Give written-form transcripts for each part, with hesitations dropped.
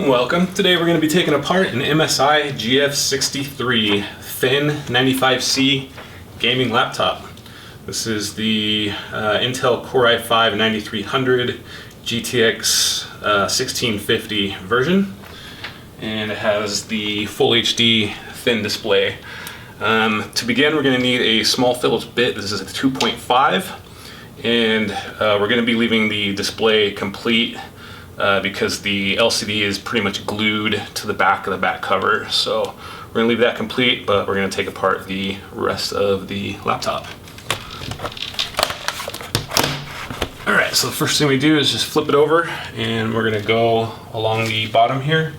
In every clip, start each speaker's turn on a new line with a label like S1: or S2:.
S1: Welcome. Today we're going to be taking apart an MSI GF63 thin 95C gaming laptop. This is the Intel Core i5 9300 GTX 1650 version, and it has the full HD thin display. To begin, we're going to need a small Phillips bit. This is a 2.5, and we're going to be leaving the display complete because the LCD is pretty much glued to the back of the back cover. So we're going to leave that complete, but we're going to take apart the rest of the laptop. Alright, so the first thing we do is just flip it over, and we're going to go along the bottom here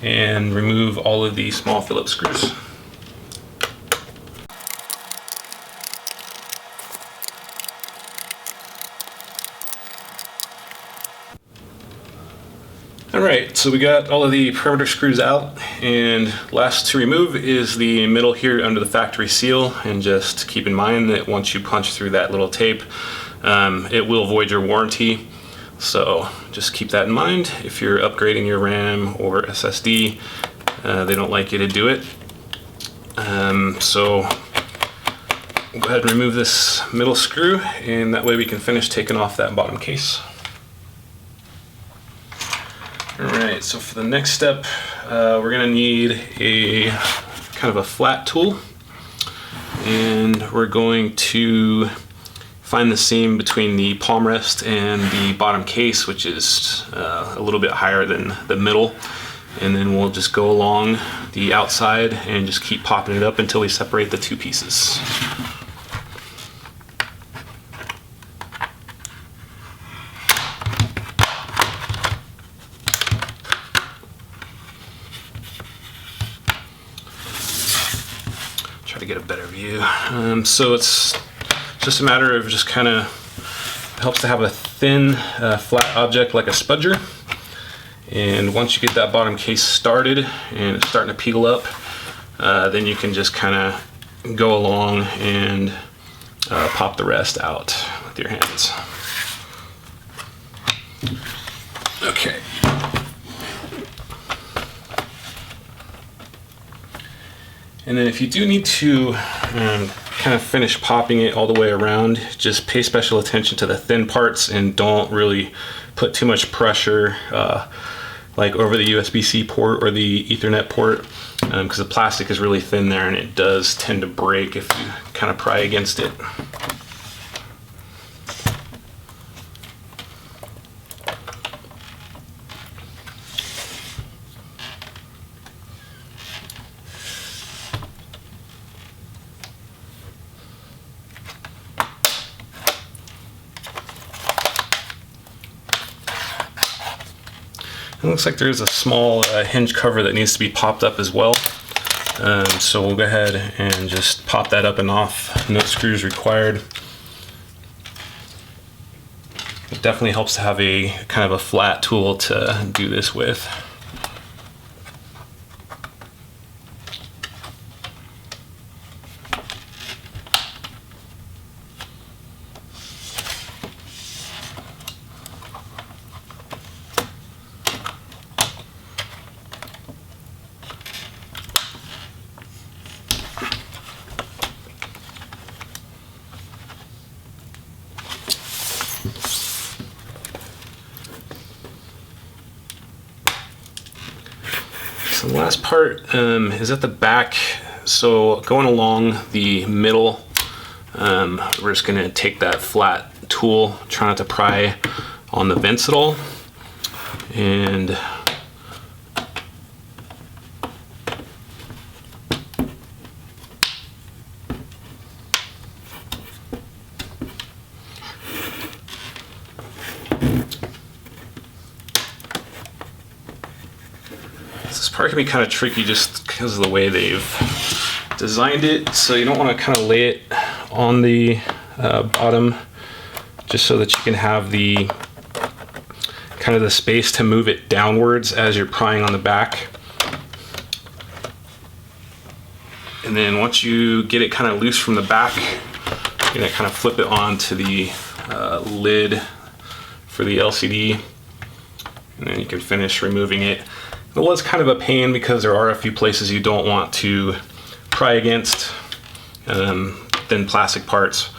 S1: and remove all of the small Phillips screws. Alright, so we got all of the perimeter screws out, and last to remove is the middle here under the factory seal. And just keep in mind that once you punch through that little tape, it will void your warranty. So just keep that in mind. If you're upgrading your RAM or SSD, they don't like you to do it. So go ahead and remove this middle screw, and that way we can finish taking off that bottom case. Alright, so for the next step, we're going to need a kind of a flat tool, and we're going to find the seam between the palm rest and the bottom case, which is a little bit higher than the middle, and then we'll just go along the outside and just keep popping it up until we separate the two pieces. Try to get a better view. So it's just a matter of just kind of helps to have a thin flat object like a spudger, and once you get that bottom case started and it's starting to peel up, then you can just kind of go along and pop the rest out with your hands. Okay. And then if you do need to kind of finish popping it all the way around, just pay special attention to the thin parts and don't really put too much pressure like over the USB-C port or the Ethernet port, because the plastic is really thin there and it does tend to break if you kind of pry against it. It looks like there's a small hinge cover that needs to be popped up as well. So we'll go ahead and just pop that up and off. No screws required. It definitely helps to have a kind of a flat tool to do this with. So the last part is at the back. So going along the middle, we're just going to take that flat tool, try not to pry on the vents at all, and this part can be kind of tricky just because of the way they've designed it. So you don't want to kind of lay it on the bottom, just so that you can have the kind of the space to move it downwards as you're prying on the back. And then once you get it kind of loose from the back, you're gonna kind of flip it onto the lid for the LCD, and then you can finish removing it. It was kind of a pain because there are a few places you don't want to pry against thin plastic parts,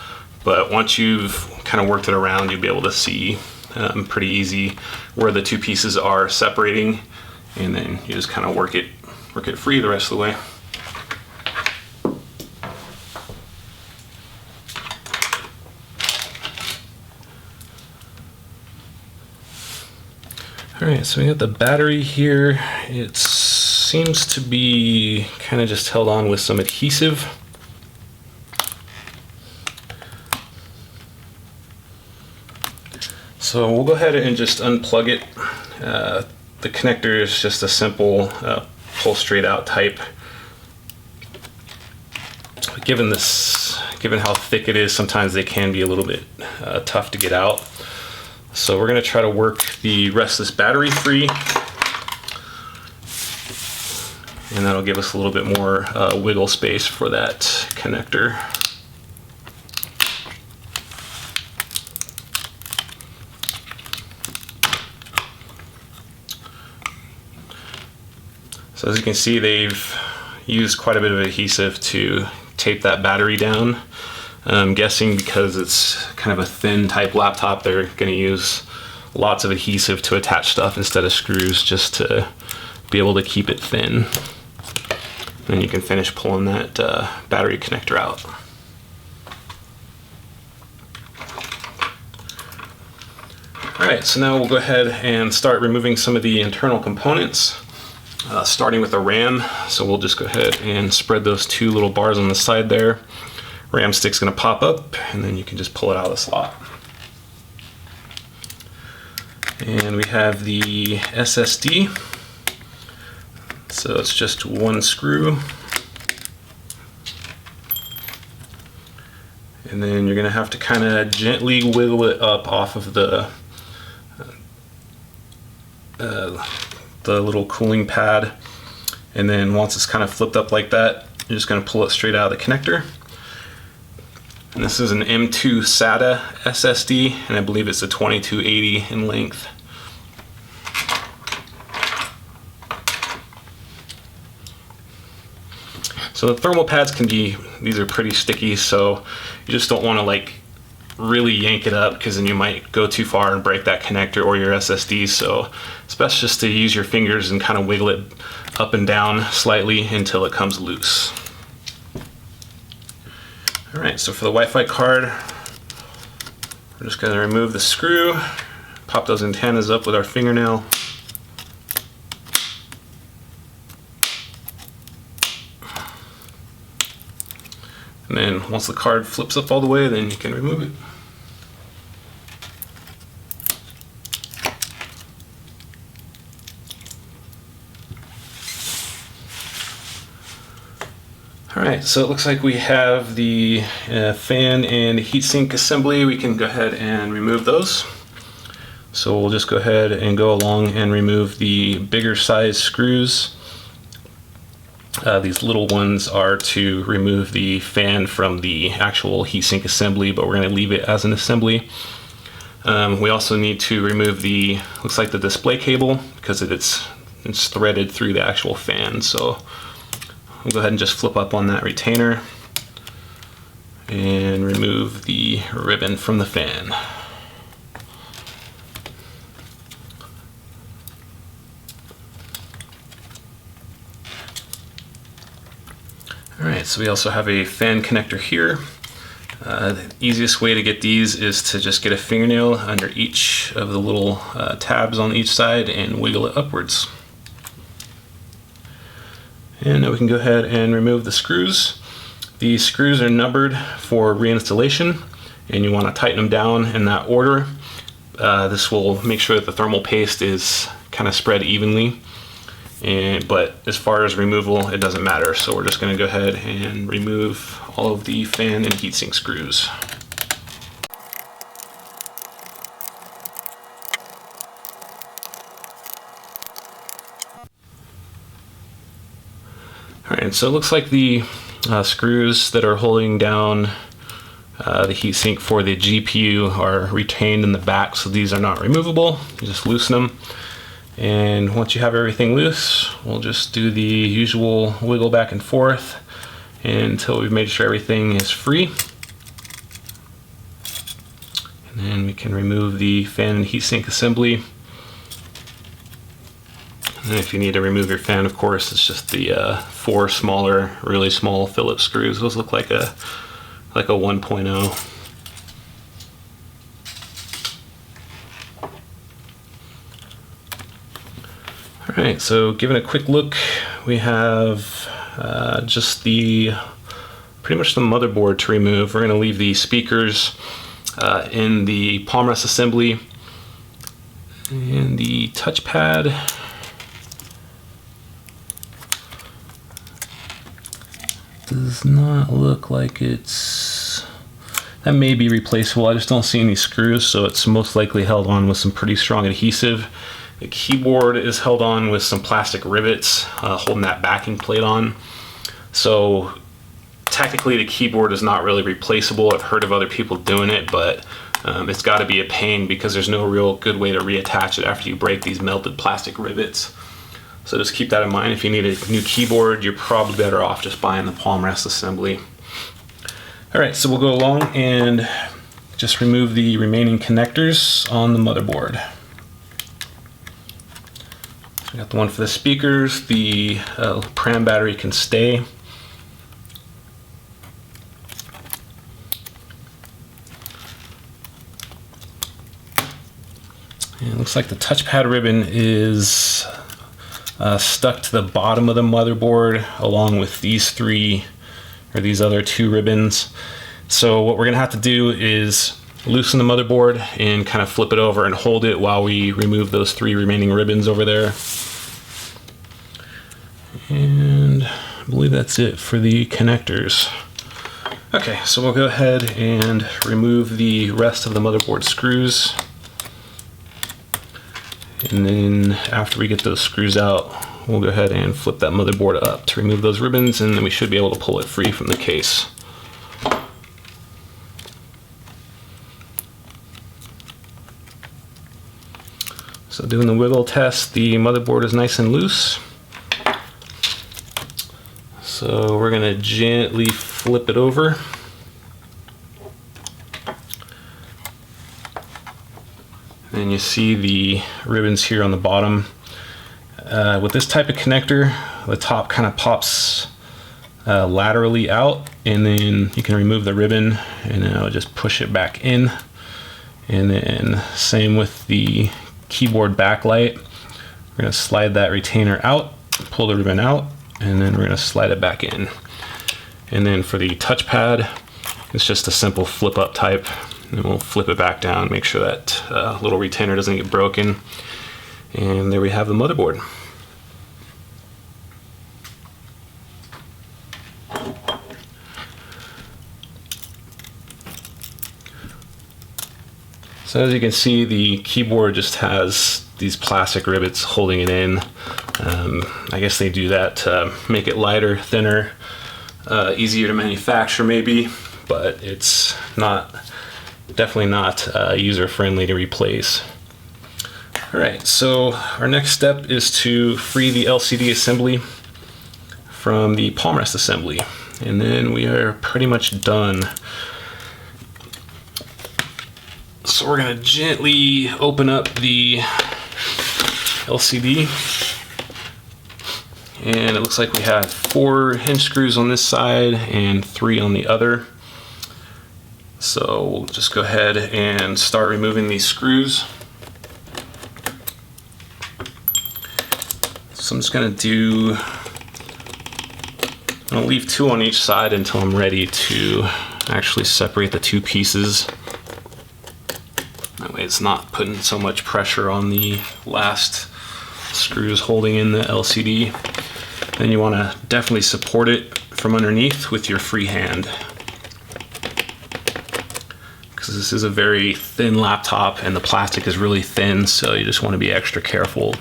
S1: but once you've kind of worked it around, you'll be able to see pretty easy where the two pieces are separating, and then you just kind of work it free the rest of the way. Alright, so we got the battery here. It seems to be kind of just held on with some adhesive. So we'll go ahead and just unplug it. The connector is just a simple pull straight out type. Given how thick it is, sometimes they can be a little bit tough to get out. So we're going to try to work the rest of this battery free, and that'll give us a little bit more wiggle space for that connector. So as you can see, they've used quite a bit of adhesive to tape that battery down. I'm guessing because it's kind of a thin type laptop, they're going to use lots of adhesive to attach stuff instead of screws, just to be able to keep it thin. Then you can finish pulling that battery connector out. Alright, so now we'll go ahead and start removing some of the internal components, starting with the RAM. So we'll just go ahead and spread those two little bars on the side there. RAM stick's going to pop up, and then you can just pull it out of the slot. And we have the SSD. So it's just one screw. And then you're going to have to kind of gently wiggle it up off of the little cooling pad. And then once it's kind of flipped up like that, you're just going to pull it straight out of the connector. And this is an M2 SATA SSD, and I believe it's a 2280 in length. So the thermal pads these are pretty sticky, so you just don't want to like really yank it up, because then you might go too far and break that connector or your SSD. So it's best just to use your fingers and kind of wiggle it up and down slightly until it comes loose. Alright, so for the Wi-Fi card, we're just going to remove the screw, pop those antennas up with our fingernail. And then once the card flips up all the way, then you can remove it. Alright, so it looks like we have the fan and heatsink assembly. We can go ahead and remove those. So we'll just go ahead and go along and remove the bigger size screws. These little ones are to remove the fan from the actual heatsink assembly, but we're going to leave it as an assembly. We also need to remove looks like the display cable, because it's threaded through the actual fan. So we'll go ahead and just flip up on that retainer and remove the ribbon from the fan. Alright, so we also have a fan connector here. The easiest way to get these is to just get a fingernail under each of the little tabs on each side and wiggle it upwards. And now we can go ahead and remove the screws. The screws are numbered for reinstallation, and you want to tighten them down in that order. This will make sure that the thermal paste is kind of spread evenly. But as far as removal, it doesn't matter. So we're just going to go ahead and remove all of the fan and heatsink screws. Alright, so it looks like the screws that are holding down the heatsink for the GPU are retained in the back, so these are not removable. You just loosen them. And once you have everything loose, we'll just do the usual wiggle back and forth until we've made sure everything is free. And then we can remove the fan and heatsink assembly. And if you need to remove your fan, of course, it's just the 4 smaller, really small Phillips screws. Those look like a 1.0. Alright, so giving a quick look, we have just pretty much the motherboard to remove. We're going to leave the speakers in the palm rest assembly, and the touchpad does not look like that may be replaceable. I just don't see any screws, so it's most likely held on with some pretty strong adhesive. The keyboard is held on with some plastic rivets holding that backing plate on. So technically the keyboard is not really replaceable. I've heard of other people doing it, but it's got to be a pain because there's no real good way to reattach it after you break these melted plastic rivets. So just keep that in mind. If you need a new keyboard, you're probably better off just buying the palm rest assembly. Alright, so we'll go along and just remove the remaining connectors on the motherboard. We got the one for the speakers. The pram battery can stay. And it looks like the touchpad ribbon is stuck to the bottom of the motherboard along with these other 2 ribbons. So what we're gonna have to do is loosen the motherboard and kind of flip it over and hold it while we remove those 3 remaining ribbons over there. And I believe that's it for the connectors. Okay, so we'll go ahead and remove the rest of the motherboard screws. And then after we get those screws out, we'll go ahead and flip that motherboard up to remove those ribbons, and then we should be able to pull it free from the case. So doing the wiggle test, the motherboard is nice and loose. So we're gonna gently flip it over. And you see the ribbons here on the bottom. With this type of connector, the top kind of pops laterally out, and then you can remove the ribbon and then I'll just push it back in. And then same with the keyboard backlight. We're going to slide that retainer out, pull the ribbon out, and then we're going to slide it back in. And then for the touchpad, it's just a simple flip up type. And we'll flip it back down, make sure that little retainer doesn't get broken. And there we have the motherboard. So as you can see, the keyboard just has these plastic rivets holding it in. I guess they do that to make it lighter, thinner, easier to manufacture maybe, but it's definitely not user-friendly to replace. Alright, so our next step is to free the LCD assembly from the palm rest assembly, and then we are pretty much done. So we're going to gently open up the LCD, and it looks like we have 4 hinge screws on this side and 3 on the other. So we'll just go ahead and start removing these screws. So I'm just going to leave 2 on each side until I'm ready to actually separate the 2 pieces. That way it's not putting so much pressure on the last screws holding in the LCD. Then you want to definitely support it from underneath with your free hand, because this is a very thin laptop and the plastic is really thin, so you just want to be extra careful.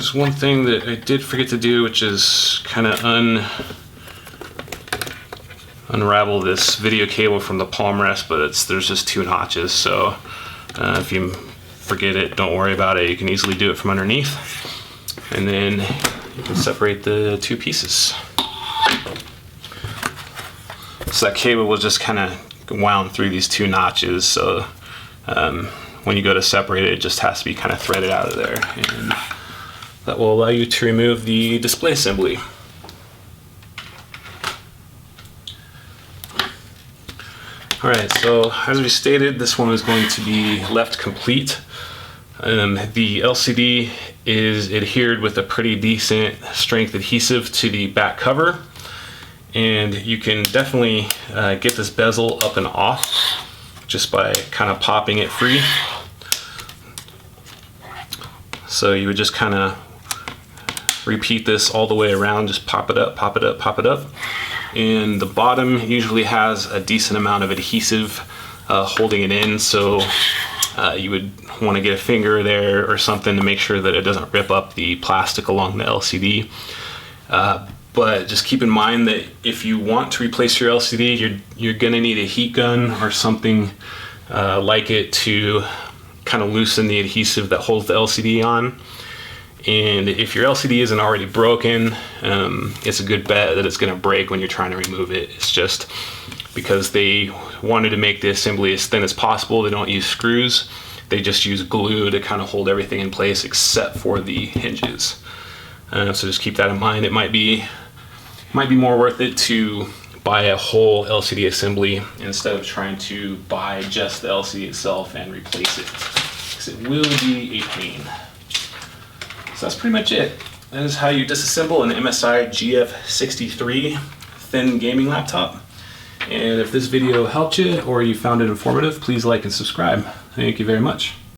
S1: there's one thing that I did forget to do, which is kind of unravel this video cable from the palm rest, but there's just 2 notches, so if you forget it, don't worry about it. You can easily do it from underneath, and then you can separate the 2 pieces. So that cable will just kind of wound through these 2 notches, so when you go to separate it, it just has to be kind of threaded out of there, and that will allow you to remove the display assembly. Alright, so as we stated, this one is going to be left complete. The LCD is adhered with a pretty decent strength adhesive to the back cover, and you can definitely get this bezel up and off just by kind of popping it free. So you would just kind of repeat this all the way around, just pop it up, pop it up, pop it up. And the bottom usually has a decent amount of adhesive holding it in, so you would want to get a finger there or something to make sure that it doesn't rip up the plastic along the LCD. But just keep in mind that if you want to replace your LCD, you're gonna need a heat gun or something like it to kind of loosen the adhesive that holds the LCD on. And if your LCD isn't already broken, it's a good bet that it's gonna break when you're trying to remove it. It's just because they wanted to make the assembly as thin as possible. They don't use screws. They just use glue to kind of hold everything in place except for the hinges. So just keep that in mind. It might be more worth it to buy a whole LCD assembly instead of trying to buy just the LCD itself and replace it, because it will be a pain. So that's pretty much it. That is how you disassemble an MSI GF63 thin gaming laptop. And if this video helped you or you found it informative, please like and subscribe. Thank you very much.